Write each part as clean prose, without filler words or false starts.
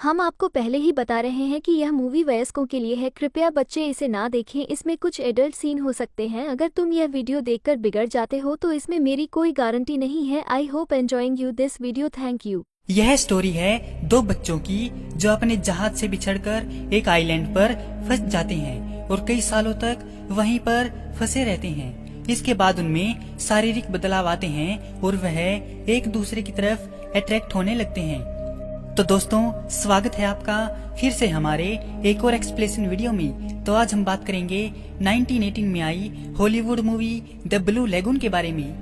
हम आपको पहले ही बता रहे हैं कि यह मूवी वयस्कों के लिए है, कृपया बच्चे इसे ना देखें। इसमें कुछ एडल्ट सीन हो सकते हैं। अगर तुम यह वीडियो देखकर बिगड़ जाते हो तो इसमें मेरी कोई गारंटी नहीं है। I hope enjoying you this video, thank you. यह स्टोरी है दो बच्चों की जो अपने जहाज से बिछड़कर एक आइलैंड पर फंस जाते हैं और कई सालों तक वहीं पर फंसे रहते हैं। इसके बाद उनमें शारीरिक बदलाव आते हैं और वह एक दूसरे की तरफ अट्रैक्ट होने लगते हैं। तो दोस्तों, स्वागत है आपका फिर से हमारे एक और एक्सप्लेनेशन वीडियो में। तो आज हम बात करेंगे 1918 में आई Hollywood movie the blue lagoon के बारे में।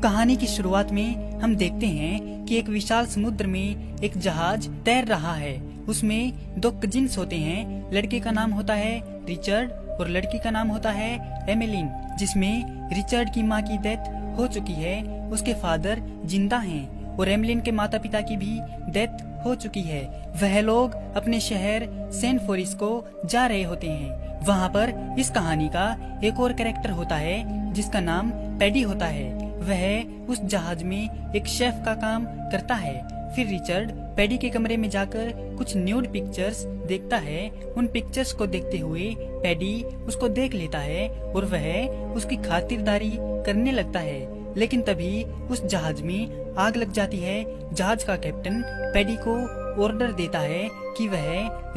कहानी की शुरुआत में हम देखते हैं कि एक विशाल समुद्र में एक जहाज तैर रहा है। उसमें दो कजिन्स होते हैं। लड़के का नाम होता है रिचर्ड और लड़की का नाम होता है एमिलीन, जिसमें रिचर्ड की माँ की डेथ हो चुकी है, उसके फादर जिंदा हैं और एमिलीन के माता पिता की भी डेथ हो चुकी है। वह लोग अपने शहर सेंट फोरिस्को जा रहे होते हैं। वहाँ पर इस कहानी का एक और कैरेक्टर होता है जिसका नाम पैडी होता है। वह उस जहाज में एक शेफ का काम करता है। फिर रिचर्ड पैडी के कमरे में जाकर कुछ न्यूड पिक्चर्स देखता है। उन पिक्चर्स को देखते हुए पैडी उसको देख लेता है और वह उसकी खातिरदारी करने लगता है। लेकिन तभी उस जहाज में आग लग जाती है। जहाज का कैप्टन पैडी को ऑर्डर देता है कि वह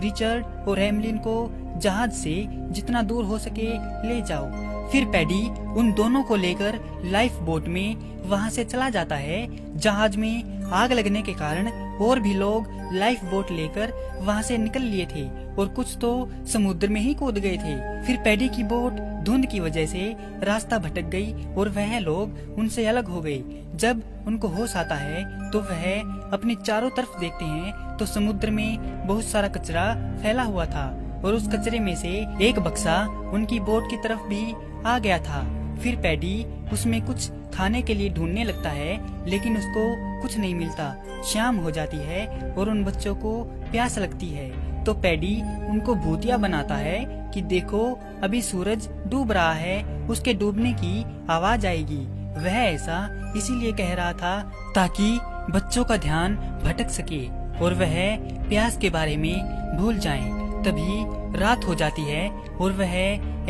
रिचर्ड और एमिलीन को जहाज से जितना दूर हो सके ले जाओ। फिर पैडी उन दोनों को लेकर लाइफ बोट में वहां से चला जाता है। जहाज में आग लगने के कारण और भी लोग लाइफ बोट लेकर वहां से निकल लिए थे और कुछ तो समुद्र में ही कूद गए थे। फिर पैडी की बोट धुंध की वजह से रास्ता भटक गई और वह लोग उनसे अलग हो गए। जब उनको होश आता है तो वह अपने चारों तरफ देखते हैं तो समुद्र में बहुत सारा कचरा फैला हुआ था और उस कचरे में से एक बक्सा उनकी बोट की तरफ भी आ गया था। फिर पैडी उसमें कुछ खाने के लिए ढूंढने लगता है, लेकिन उसको कुछ नहीं मिलता। शाम हो जाती है और उन बच्चों को प्यास लगती है तो पैडी उनको भूतिया बनाता है कि देखो अभी सूरज डूब रहा है, उसके डूबने की आवाज आएगी। वह ऐसा इसीलिए कह रहा था ताकि बच्चों का ध्यान भटक सके और वह प्यास के बारे में भूल जाएं। तभी रात हो जाती है और वह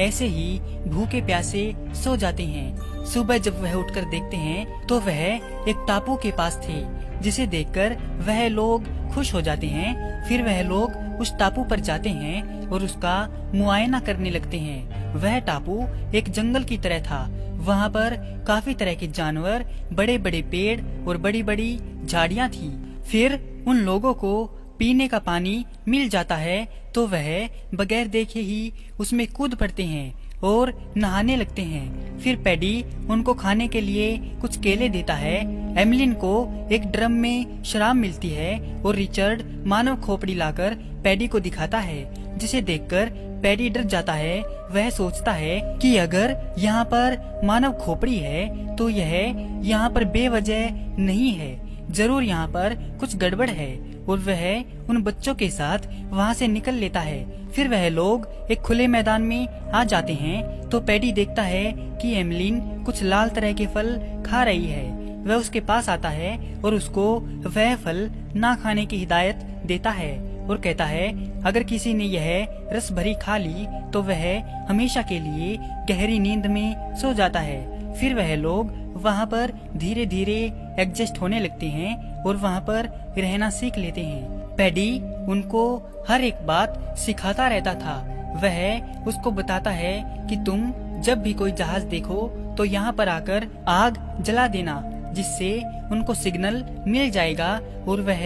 ऐसे ही भूखे प्यासे सो जाते हैं। सुबह जब वह उठकर देखते हैं तो वह एक टापू के पास थे, जिसे देखकर वह लोग खुश हो जाते हैं। फिर वह लोग उस टापू पर जाते हैं और उसका मुआयना करने लगते हैं। वह टापू एक जंगल की तरह था। वहाँ पर काफी तरह के जानवर, बड़े बड़े पेड़ और बड़ी बड़ी झाड़ियाँ थी। फिर उन लोगों को पीने का पानी मिल जाता है तो वह बगैर देखे ही उसमें कूद पड़ते हैं और नहाने लगते हैं। फिर पैडी उनको खाने के लिए कुछ केले देता है। एमिलीन को एक ड्रम में शराब मिलती है और रिचर्ड मानव खोपड़ी लाकर पैडी को दिखाता है, जिसे देखकर पैडी डर जाता है। वह सोचता है कि अगर यहाँ पर मानव खोपड़ी है तो यह यहाँ पर बेवजह नहीं है, जरूर यहाँ पर कुछ गड़बड़ है और वह उन बच्चों के साथ वहाँ से निकल लेता है। फिर वह लोग एक खुले मैदान में आ जाते हैं तो पैडी देखता है कि एमिलीन कुछ लाल तरह के फल खा रही है। वह उसके पास आता है और उसको वह फल ना खाने की हिदायत देता है और कहता है अगर किसी ने यह रस भरी खा ली तो वह हमेशा के लिए गहरी नींद में सो जाता है। फिर वह लोग वहाँ पर धीरे धीरे एडजस्ट होने लगते हैं और वहाँ पर रहना सीख लेते हैं। पैडी उनको हर एक बात सिखाता रहता था। वह उसको बताता है कि तुम जब भी कोई जहाज देखो तो यहाँ पर आकर आग जला देना, जिससे उनको सिग्नल मिल जाएगा और वह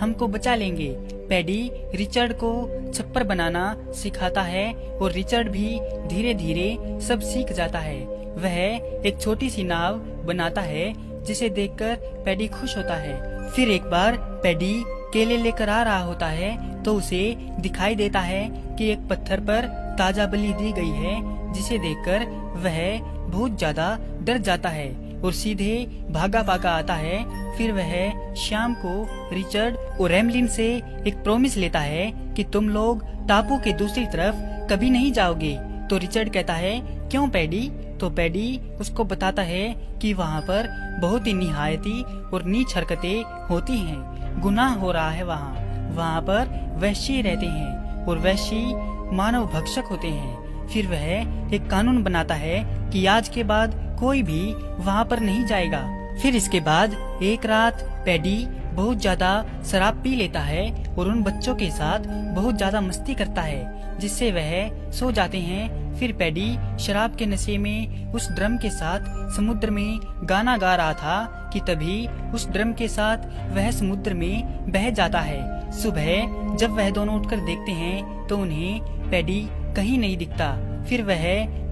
हमको बचा लेंगे। पैडी रिचर्ड को छप्पर बनाना सिखाता है और रिचर्ड भी धीरे धीरे सब सीख जाता है। वह एक छोटी सी नाव बनाता है, जिसे देखकर पैडी खुश होता है। फिर एक बार पैडी केले लेकर आ रहा होता है तो उसे दिखाई देता है कि एक पत्थर पर ताजा बलि दी गई है, जिसे देखकर वह बहुत ज्यादा डर जाता है और सीधे भागा भागा आता है। फिर वह शाम को रिचर्ड और एमिलीन से एक प्रॉमिस लेता है कि तुम लोग टापू के दूसरी तरफ कभी नहीं जाओगे। तो रिचर्ड कहता है क्यों पैडी? तो पैडी उसको बताता है कि वहाँ पर बहुत ही निहायती और नीच हरकतें होती हैं, गुनाह हो रहा है। वहाँ पर वैश्य रहते हैं और वैश्य मानव भक्षक होते हैं। फिर वह एक कानून बनाता है कि आज के बाद कोई भी वहाँ पर नहीं जाएगा। फिर इसके बाद एक रात पैडी बहुत ज्यादा शराब पी लेता है और उन बच्चों के साथ बहुत ज्यादा मस्ती करता है, जिससे वह सो जाते हैं। फिर पैडी शराब के नशे में उस ड्रम के साथ समुद्र में गाना गा रहा था कि तभी उस ड्रम के साथ वह समुद्र में बह जाता है। सुबह जब वह दोनों उठकर देखते हैं तो उन्हें पैडी कहीं नहीं दिखता। फिर वह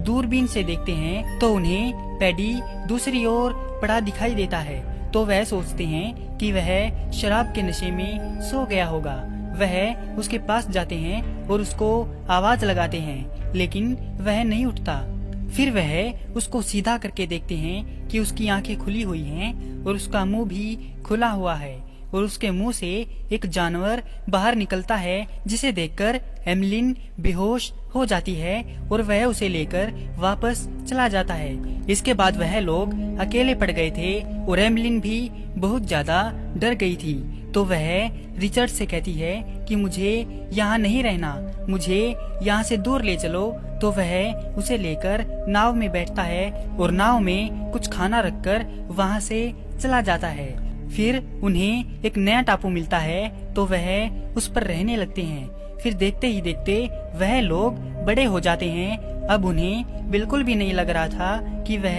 दूरबीन से देखते हैं तो उन्हें पैडी दूसरी ओर पड़ा दिखाई देता है। तो वह सोचते हैं कि वह शराब के नशे में सो गया होगा। वह उसके पास जाते हैं और उसको आवाज लगाते हैं, लेकिन वह नहीं उठता। फिर वह उसको सीधा करके देखते हैं कि उसकी आंखें खुली हुई हैं और उसका मुंह भी खुला हुआ है और उसके मुंह से एक जानवर बाहर निकलता है, जिसे देखकर एमलिन बेहोश हो जाती है और वह उसे लेकर वापस चला जाता है। इसके बाद वह लोग अकेले पड़ गए थे और एमलिन भी बहुत ज्यादा डर गई थी। तो वह रिचर्ड से कहती है कि मुझे यहाँ नहीं रहना, मुझे यहाँ से दूर ले चलो। तो वह उसे लेकर नाव में बैठता है और नाव में कुछ खाना रखकर वहाँ से चला जाता है। फिर उन्हें एक नया टापू मिलता है तो वह उस पर रहने लगते हैं। फिर देखते ही देखते वह लोग बड़े हो जाते हैं। अब उन्हें बिल्कुल भी नहीं लग रहा था कि वह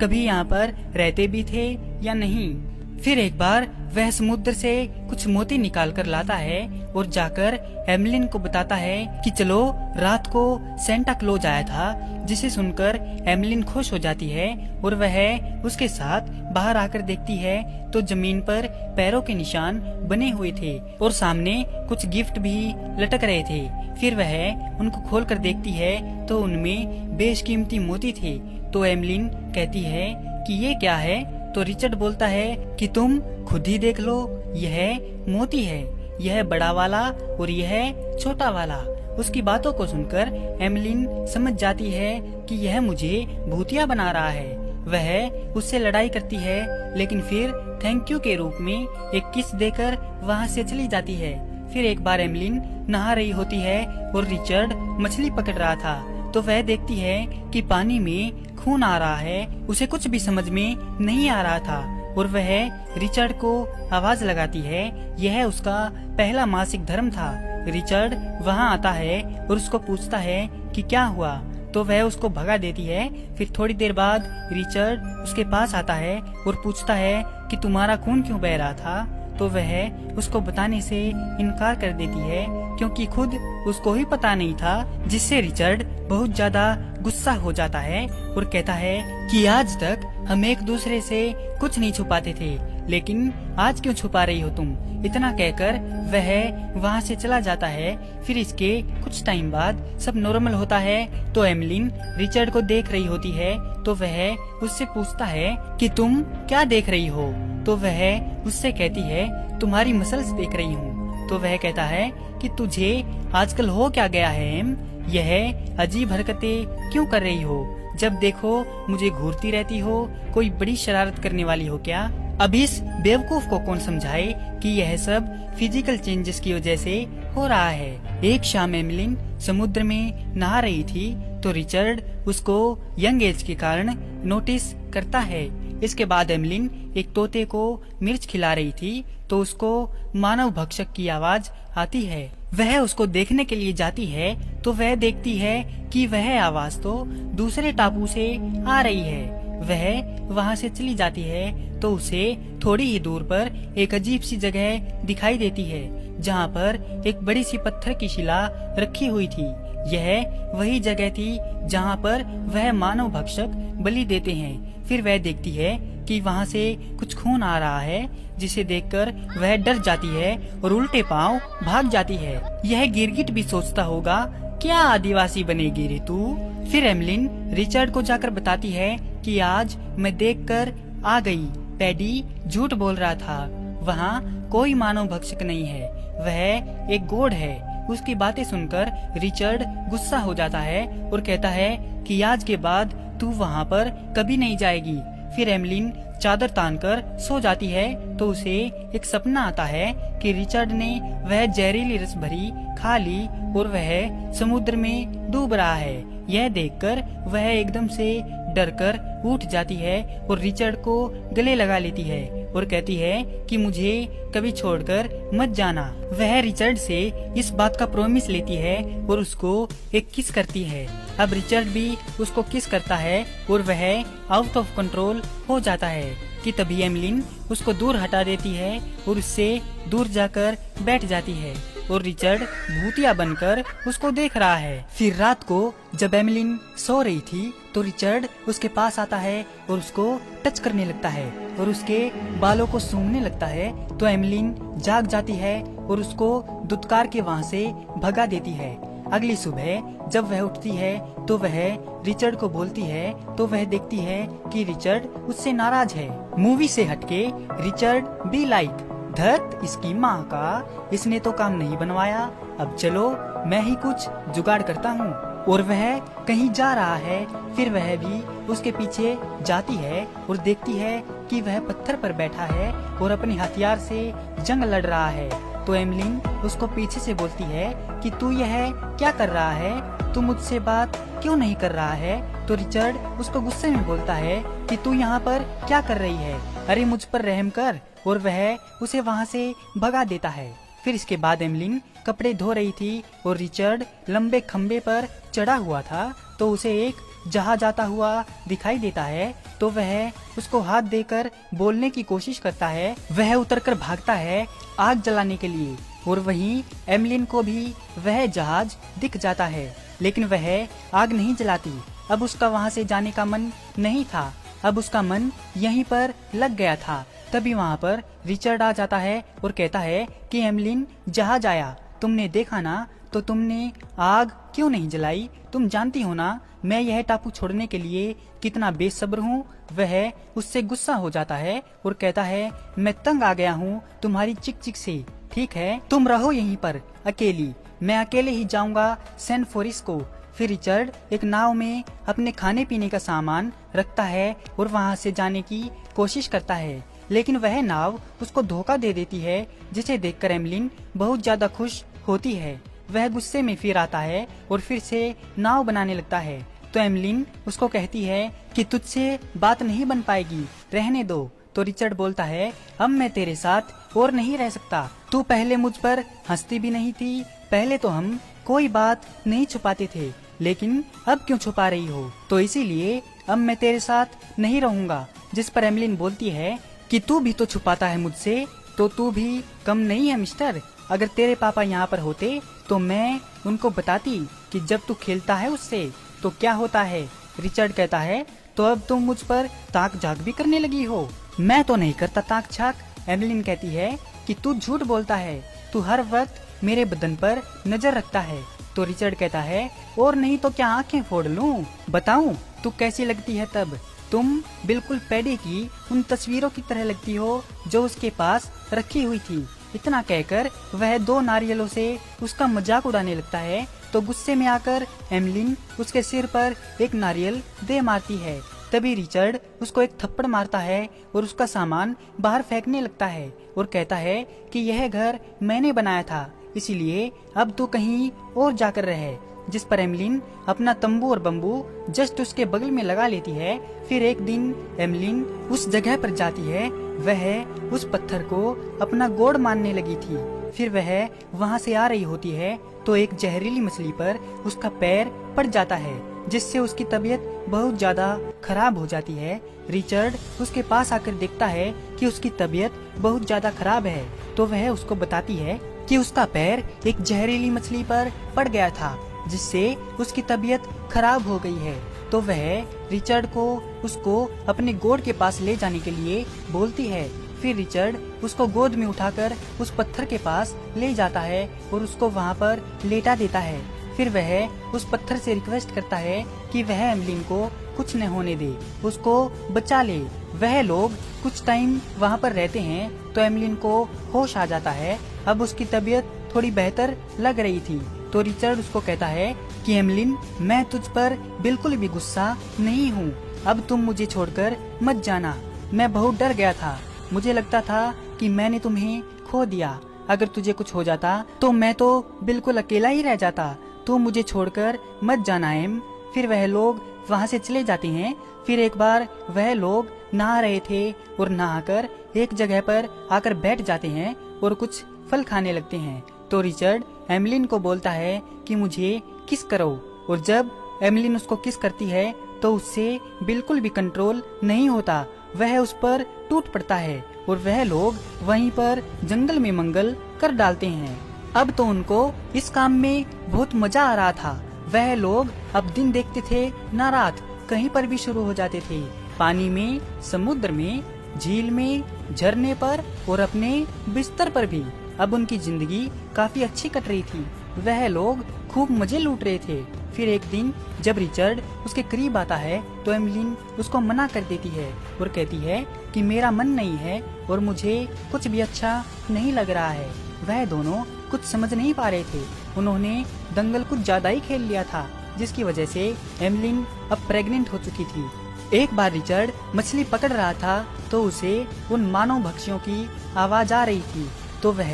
कभी यहाँ पर रहते भी थे या नहीं। फिर एक बार वह समुद्र से कुछ मोती निकाल कर लाता है और जाकर एमलिन को बताता है कि चलो, रात को सेंटा क्लॉज आया था, जिसे सुनकर एमलिन खुश हो जाती है और वह उसके साथ बाहर आकर देखती है तो जमीन पर पैरों के निशान बने हुए थे और सामने कुछ गिफ्ट भी लटक रहे थे। फिर वह उनको खोल कर देखती है तो उनमें बेशकीमती मोती थे। तो एमलिन कहती है कि ये क्या है? तो रिचर्ड बोलता है कि तुम खुद ही देख लो, यह मोती है, यह बड़ा वाला और यह छोटा वाला। उसकी बातों को सुनकर एमलिन समझ जाती है कि यह मुझे भूतिया बना रहा है। वह उससे लड़ाई करती है, लेकिन फिर थैंक यू के रूप में एक किस देकर वहाँ से चली जाती है। फिर एक बार एमलिन नहा रही होती है और रिचर्ड मछली पकड़ रहा था। तो वह देखती है कि पानी में खून आ रहा है। उसे कुछ भी समझ में नहीं आ रहा था और वह रिचर्ड को आवाज लगाती है। यह उसका पहला मासिक धर्म था। रिचर्ड वहाँ आता है और उसको पूछता है कि क्या हुआ, तो वह उसको भगा देती है। फिर थोड़ी देर बाद रिचर्ड उसके पास आता है और पूछता है कि तुम्हारा खून क्यों बह रहा था। तो वह उसको बताने से इनकार कर देती है, क्योंकि खुद उसको ही पता नहीं था, जिससे रिचर्ड बहुत ज्यादा गुस्सा हो जाता है और कहता है कि आज तक हम एक दूसरे से कुछ नहीं छुपाते थे, लेकिन आज क्यों छुपा रही हो तुम। इतना कहकर वह वहाँ से चला जाता है। फिर इसके कुछ टाइम बाद सब नॉर्मल होता है तो एमलिन रिचर्ड को देख रही होती है। तो वह उससे पूछता है कि तुम क्या देख रही हो। तो वह उससे कहती है तुम्हारी मसल्स देख रही हूँ। तो वह कहता है कि तुझे आजकल हो क्या गया है एम, यह अजीब हरकतें क्यों कर रही हो, जब देखो मुझे घूरती रहती हो, कोई बड़ी शरारत करने वाली हो क्या। अब इस बेवकूफ को कौन समझाए कि यह सब फिजिकल चेंजेस की वजह से हो रहा है। एक शाम एमलिन समुद्र में नहा रही थी तो रिचर्ड उसको यंग एज के कारण नोटिस करता है। इसके बाद एमलिन एक तोते को मिर्च खिला रही थी तो उसको मानव भक्षक की आवाज आती है। वह उसको देखने के लिए जाती है तो वह देखती है कि वह आवाज तो दूसरे टापू से आ रही है। वह वहाँ से चली जाती है तो उसे थोड़ी ही दूर पर एक अजीब सी जगह दिखाई देती है, जहाँ पर एक बड़ी सी पत्थर की शिला रखी हुई थी। यह वही जगह थी जहाँ पर वह मानव भक्षक बलि देते हैं। फिर वह देखती है कि वहाँ से कुछ खून आ रहा है, जिसे देखकर वह डर जाती है और उल्टे पांव भाग जाती है। यह गिरगिट भी सोचता होगा, क्या आदिवासी बनेगी रे तू। फिर एमलिन रिचर्ड को जाकर बताती है कि आज मैं देखकर आ गई, पैडी झूठ बोल रहा था, वहाँ कोई मानव भक्षक नहीं है, वह एक गोड है। उसकी बातें सुनकर रिचर्ड गुस्सा हो जाता है और कहता है कि आज के बाद तू वहाँ पर कभी नहीं जाएगी। फिर एमलिन चादर तानकर सो जाती है तो उसे एक सपना आता है कि रिचर्ड ने वह जहरीली रस भरी खा ली और वह समुद्र में डूब रहा है। यह देखकर वह एकदम से डरकर उठ जाती है और रिचर्ड को गले लगा लेती है और कहती है कि मुझे कभी छोड़कर मत जाना। वह रिचर्ड से इस बात का प्रॉमिस लेती है और उसको एक किस करती है। अब रिचर्ड भी उसको किस करता है और वह आउट ऑफ कंट्रोल हो जाता है कि तभी एमलिन उसको दूर हटा देती है और उससे दूर जाकर बैठ जाती है और रिचर्ड भूतिया बनकर उसको देख रहा है। फिर रात को जब एमलिन सो रही थी तो रिचर्ड उसके पास आता है और उसको टच करने लगता है और उसके बालों को सूंघने लगता है। तो एमलिन जाग जाती है और उसको दुत्कार के वहाँ से भगा देती है। अगली सुबह जब वह उठती है तो वह रिचर्ड को बोलती है तो वह देखती है कि रिचर्ड उससे नाराज है। मूवी से हटके रिचर्ड बी लाइक धत इसकी माँ का, इसने तो काम नहीं बनवाया, अब चलो मैं ही कुछ जुगाड़ करता हूँ। और वह कहीं जा रहा है। फिर वह भी उसके पीछे जाती है और देखती है कि वह पत्थर पर बैठा है और अपने हथियार से जंग लड़ रहा है। तो एमलिन उसको पीछे से बोलती है कि तू यह क्या कर रहा है, तू मुझसे बात क्यों नहीं कर रहा है। तो रिचर्ड उसको गुस्से में बोलता है कि तू यहाँ पर क्या कर रही है, अरे मुझ पर रहम कर, और वह उसे वहाँ से भगा देता है। फिर इसके बाद एमलिन कपड़े धो रही थी और रिचर्ड लंबे खम्बे पर चढ़ा हुआ था तो उसे एक जहाज आता हुआ दिखाई देता है। तो वह उसको हाथ देकर बोलने की कोशिश करता है। वह उतरकर भागता है आग जलाने के लिए और वहीं एमलिन को भी वह जहाज दिख जाता है, लेकिन वह आग नहीं जलाती। अब उसका वहाँ से जाने का मन नहीं था, अब उसका मन यहीं पर लग गया था। तभी वहाँ पर रिचर्ड आ जाता है और कहता है कि एमलिन जहाज आया, तुमने देखा ना, तो तुमने आग क्यों नहीं जलाई, तुम जानती हो ना मैं यह टापू छोड़ने के लिए कितना बेसब्र हूँ। वह उससे गुस्सा हो जाता है और कहता है मैं तंग आ गया हूँ तुम्हारी चिक चिक से, ठीक है तुम रहो यहीं पर अकेली, मैं अकेले ही जाऊंगा सेंट फोरिस को। फिर रिचर्ड एक नाव में अपने खाने पीने का सामान रखता है और वहाँ से जाने की कोशिश करता है, लेकिन वह नाव उसको धोखा दे देती है, जिसे देखकर एमलिन बहुत ज्यादा खुश होती है। वह गुस्से में फिर आता है और फिर से नाव बनाने लगता है। तो एमलिन उसको कहती है कि तुझसे बात नहीं बन पाएगी, रहने दो। तो रिचर्ड बोलता है अब मैं तेरे साथ और नहीं रह सकता, तू पहले मुझ पर हंसती भी नहीं थी, पहले तो हम कोई बात नहीं छुपाते थे, लेकिन अब क्यों छुपा रही हो, तो इसीलिए अब मैं तेरे साथ नहीं रहूंगा। जिस पर एमलिन बोलती है कि तू भी तो छुपाता है मुझसे, तो तू भी कम नहीं है मिस्टर, अगर तेरे पापा यहाँ पर होते तो मैं उनको बताती कि जब तू खेलता है उससे तो क्या होता है। रिचर्ड कहता है तो अब तुम मुझ पर ताक झाक भी करने लगी हो, मैं तो नहीं करता ताक झाक। एमलिन कहती है कि तू झूठ बोलता है, तू हर वक्त मेरे बदन पर नजर रखता है। तो रिचर्ड कहता है और नहीं तो क्या आंखें फोड़ लूं, बताऊं तू कैसी लगती है तब, तुम बिल्कुल पैडी की उन तस्वीरों की तरह लगती हो जो उसके पास रखी हुई थी। इतना कहकर वह दो नारियलों से उसका मजाक उड़ाने लगता है। तो गुस्से में आकर एमलिन उसके सिर पर एक नारियल दे मारती है। तभी रिचर्ड उसको एक थप्पड़ मारता है और उसका सामान बाहर फेंकने लगता है और कहता है कि यह घर मैंने बनाया था, इसीलिए अब तू कहीं और जाकर रहे। जिस पर एमलिन अपना तंबू और बम्बू जस्ट उसके बगल में लगा लेती है। फिर एक दिन एमलिन उस जगह पर जाती है, वह उस पत्थर को अपना गोड़ मानने लगी थी। फिर वह वहाँ से आ रही होती है तो एक जहरीली मछली पर उसका पैर पड़ जाता है, जिससे उसकी तबीयत बहुत ज्यादा खराब हो जाती है। रिचर्ड उसके पास आकर देखता है कि उसकी तबीयत बहुत ज्यादा खराब है, तो वह उसको बताती है कि उसका पैर एक जहरीली मछली पर पड़ गया था, जिससे उसकी तबीयत खराब हो गई है। तो वह रिचर्ड को उसको अपने गोड़ के पास ले जाने के लिए बोलती है। फिर रिचर्ड उसको गोद में उठाकर उस पत्थर के पास ले जाता है और उसको वहाँ पर लेटा देता है। फिर वह उस पत्थर से रिक्वेस्ट करता है कि वह एमलिन को कुछ न होने दे, उसको बचा ले। वह लोग कुछ टाइम वहाँ पर रहते हैं तो एमलिन को होश आ जाता है। अब उसकी तबीयत थोड़ी बेहतर लग रही थी, तो रिचर्ड उसको कहता है कि एमलिन, मैं तुझ पर बिल्कुल भी गुस्सा नहीं हूँ। अब तुम मुझे छोड़कर मत जाना। मैं बहुत डर गया था। मुझे लगता था कि मैंने तुम्हें खो दिया। अगर तुझे कुछ हो जाता तो मैं तो बिल्कुल अकेला ही रह जाता। तुम मुझे छोड़कर मत जाना एम। फिर वह लोग वहाँ से चले जाते हैं। फिर एक बार वह लोग नहा रहे थे और नहाकर एक जगह पर आकर बैठ जाते हैं और कुछ फल खाने लगते हैं। तो रिचर्ड एमलिन को बोलता है कि मुझे किस करो, और जब एमलिन उसको किस करती है तो उससे बिल्कुल भी कंट्रोल नहीं होता। वह उस पर टूट पड़ता है और वह लोग वहीं पर जंगल में मंगल कर डालते हैं। अब तो उनको इस काम में बहुत मजा आ रहा था। वह लोग अब दिन देखते थे ना रात, कहीं पर भी शुरू हो जाते थे। पानी में, समुद्र में, झील में, झरने पर और अपने बिस्तर पर भी। अब उनकी जिंदगी काफी अच्छी कट रही थी। वह लोग खूब मजे लूट रहे थे। फिर एक दिन जब रिचर्ड उसके करीब आता है तो एमलिन उसको मना कर देती है और कहती है कि मेरा मन नहीं है और मुझे कुछ भी अच्छा नहीं लग रहा है। वह दोनों कुछ समझ नहीं पा रहे थे। उन्होंने दंगल कुछ ज्यादा ही खेल लिया था, जिसकी वजह से एमलिन अब प्रेग्नेंट हो चुकी थी। एक बार रिचर्ड मछली पकड़ रहा था तो उसे उन मानव भक्षियों की आवाज आ रही थी। तो वह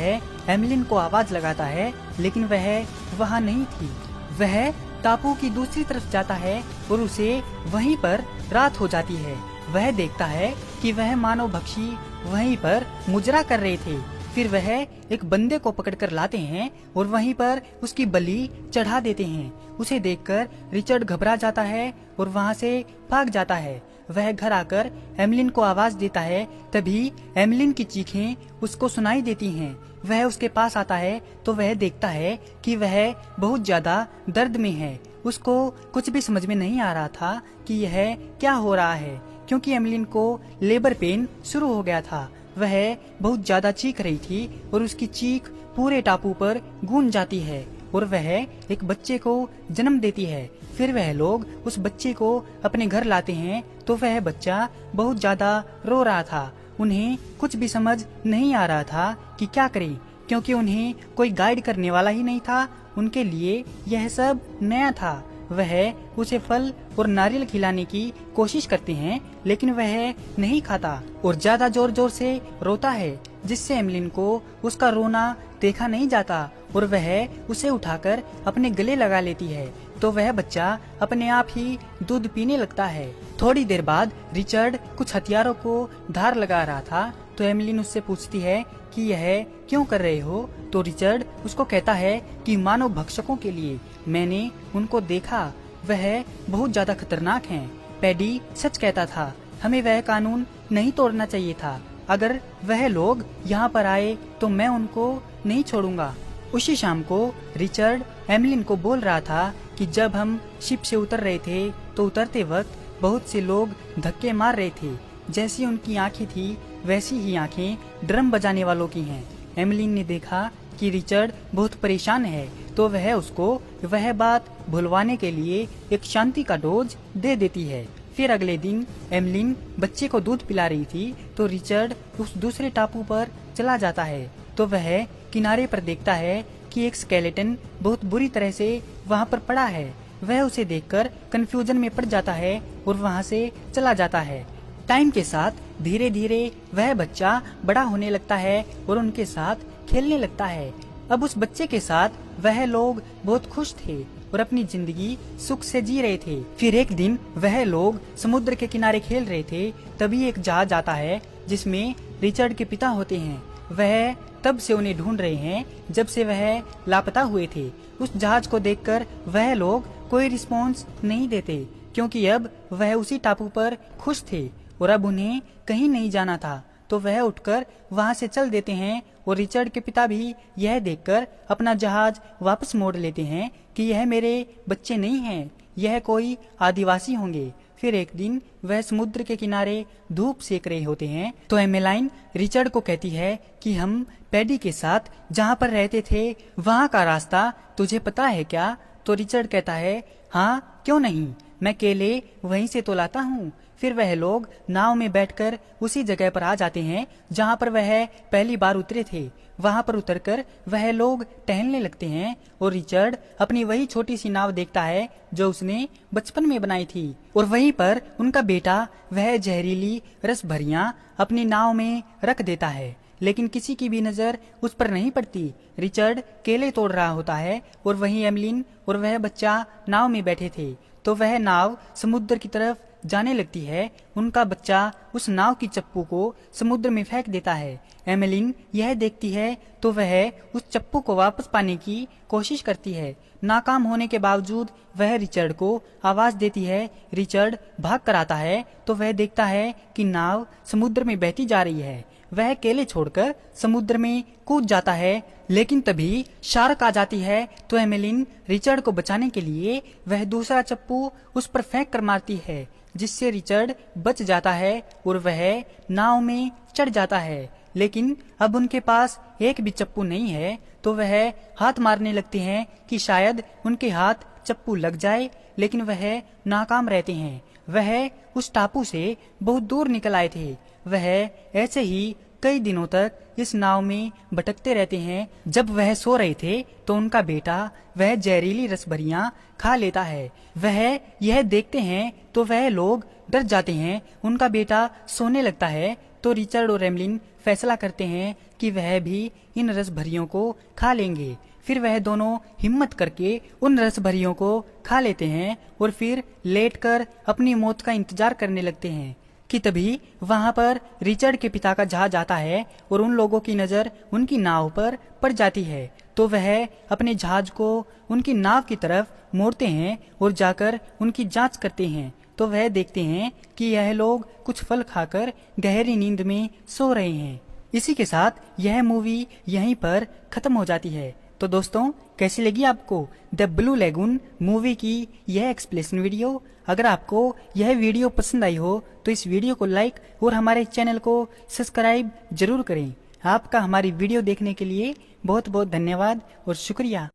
एमलिन को आवाज लगाता है, लेकिन वह वहाँ नहीं थी। वह टापू की दूसरी तरफ जाता है और उसे वहीं पर रात हो जाती है। वह देखता है कि वह मानव भक्षी वहीं पर मुजरा कर रहे थे। फिर वह एक बंदे को पकड़कर लाते हैं और वहीं पर उसकी बलि चढ़ा देते हैं। उसे देखकर रिचर्ड घबरा जाता है और वहाँ से भाग जाता है। वह घर आकर एमलिन को आवाज देता है। तभी एमलिन की चीखें उसको सुनाई देती हैं। वह उसके पास आता है तो वह देखता है कि वह बहुत ज्यादा दर्द में है। उसको कुछ भी समझ में नहीं आ रहा था कि यह क्या हो रहा है, क्योंकि एमलिन को लेबर पेन शुरू हो गया था। वह बहुत ज्यादा चीख रही थी और उसकी चीख पूरे टापू पर गूंज जाती है और वह एक बच्चे को जन्म देती है। फिर वह लोग उस बच्चे को अपने घर लाते हैं तो वह बच्चा बहुत ज्यादा रो रहा था। उन्हें कुछ भी समझ नहीं आ रहा था कि क्या करें, क्योंकि उन्हें कोई गाइड करने वाला ही नहीं था। उनके लिए यह सब नया था। वह उसे फल और नारियल खिलाने की कोशिश करते हैं, लेकिन वह नहीं खाता और ज्यादा जोर जोर से रोता है, जिससे एमलिन को उसका रोना देखा नहीं जाता और वह उसे उठाकर अपने गले लगा लेती है। तो वह बच्चा अपने आप ही दूध पीने लगता है। थोड़ी देर बाद रिचर्ड कुछ हथियारों को धार लगा रहा था तो एमलिन उससे पूछती है कि यह क्यों कर रहे हो। तो रिचर्ड उसको कहता है कि मानव भक्षकों के लिए। मैंने उनको देखा, वह बहुत ज्यादा खतरनाक हैं। पैडी सच कहता था, हमें वह कानून नहीं तोड़ना चाहिए था। अगर वह लोग यहाँ पर आए तो मैं उनको नहीं छोड़ूंगा। उसी शाम को रिचर्ड एमलिन को बोल रहा था कि जब हम शिप से उतर रहे थे तो उतरते वक्त बहुत से लोग धक्के मार रहे थे। जैसी उनकी आंखें थी वैसी ही आंखें ड्रम बजाने वालों की हैं। एमलिन ने देखा कि रिचर्ड बहुत परेशान है तो वह उसको वह बात भुलवाने के लिए एक शांति का डोज दे देती है। फिर अगले दिन एमलिन बच्चे को दूध पिला रही थी तो रिचर्ड उस दूसरे टापू पर चला जाता है। तो वह किनारे पर देखता है कि एक स्केलेटन बहुत बुरी तरह से वहाँ पर पड़ा है। वह उसे देखकर कंफ्यूजन में पड़ जाता है और वहाँ से चला जाता है। टाइम के साथ धीरे धीरे वह बच्चा बड़ा होने लगता है और उनके साथ खेलने लगता है। अब उस बच्चे के साथ वह लोग बहुत खुश थे और अपनी जिंदगी सुख से जी रहे थे। फिर एक दिन वह लोग समुद्र के किनारे खेल रहे थे। तभी एक जहाज आता है जिसमें रिचर्ड के पिता होते हैं। वह तब से उन्हें ढूंढ रहे हैं जब से वह लापता हुए थे। उस जहाज को देखकर वह लोग कोई रिस्पॉन्स नहीं देते, क्योंकि अब वह उसी टापू पर खुश थे और अब उन्हें कहीं नहीं जाना था। तो वह उठकर वहां से चल देते हैं और रिचर्ड के पिता भी यह देखकर अपना जहाज वापस मोड़ लेते हैं कि यह मेरे बच्चे नहीं हैं, यह कोई आदिवासी होंगे। फिर एक दिन वह समुद्र के किनारे धूप सेक रहे होते हैं तो एमेलाइन रिचर्ड को कहती है कि हम पैडी के साथ जहाँ पर रहते थे वहाँ का रास्ता तुझे पता है क्या। तो रिचर्ड कहता है, हाँ क्यों नहीं, मैं केले वहीं से तो लाता हूँ। फिर वह लोग नाव में बैठकर उसी जगह पर आ जाते हैं जहाँ पर वह पहली बार उतरे थे। वहाँ पर उतरकर वह लोग टहलने लगते हैं और रिचर्ड अपनी वही छोटी सी नाव देखता है जो उसने बचपन में बनाई थी, और वहीं पर उनका बेटा वह जहरीली रस भरियां अपनी नाव में रख देता है, लेकिन किसी की भी नजर उस पर नहीं पड़ती। रिचर्ड केले तोड़ रहा होता है और वहीं एमलिन और वह बच्चा नाव में बैठे थे, तो वह नाव समुद्र की तरफ जाने लगती है। उनका बच्चा उस नाव की चप्पू को समुद्र में फेंक देता है। एमेलिन यह देखती है तो वह उस चप्पू को वापस पाने की कोशिश करती है। नाकाम होने के बावजूद वह रिचर्ड को आवाज देती है। रिचर्ड भाग कर आता है तो वह देखता है कि नाव समुद्र में बहती जा रही है। वह केले छोड़कर समुद्र में कूद जाता है, लेकिन तभी शार्क आ जाती है तो एमेलिन रिचर्ड को बचाने के लिए वह दूसरा चप्पू उस पर फेंक कर मारती है, जिससे रिचर्ड बच जाता है और वह नाव में चढ़ जाता है। लेकिन अब उनके पास एक भी चप्पू नहीं है, तो वह हाथ मारने लगते हैं कि शायद उनके हाथ चप्पू लग जाए, लेकिन वह नाकाम रहते हैं। वह उस टापू से बहुत दूर निकल आए थे। वह ऐसे ही कई दिनों तक इस नाव में भटकते रहते हैं। जब वह सो रहे थे तो उनका बेटा वह जहरीली रसभरियां खा लेता है। वह यह देखते हैं तो वह लोग डर जाते हैं। उनका बेटा सोने लगता है तो रिचर्ड और एमलिन फैसला करते हैं कि वह भी इन रसभरियों को खा लेंगे। फिर वह दोनों हिम्मत करके उन रसभरियों को खा लेते हैं और फिर लेटकर अपनी मौत का इंतजार करने लगते हैं कि तभी वहां पर रिचर्ड के पिता का जहाज आता है और उन लोगों की नजर उनकी नाव पर पड़ जाती है। तो वह अपने जहाज को उनकी नाव की तरफ मोड़ते हैं और जाकर उनकी जांच करते हैं। तो वह देखते हैं कि यह लोग कुछ फल खाकर गहरी नींद में सो रहे हैं। इसी के साथ यह मूवी यहीं पर खत्म हो जाती है। तो दोस्तों, कैसी लगी आपको द ब्लू लेगून मूवी की यह एक्सप्लेनेशन वीडियो? अगर आपको यह वीडियो पसंद आई हो तो इस वीडियो को लाइक और हमारे चैनल को सब्सक्राइब जरूर करें। आपका हमारी वीडियो देखने के लिए बहुत बहुत धन्यवाद और शुक्रिया।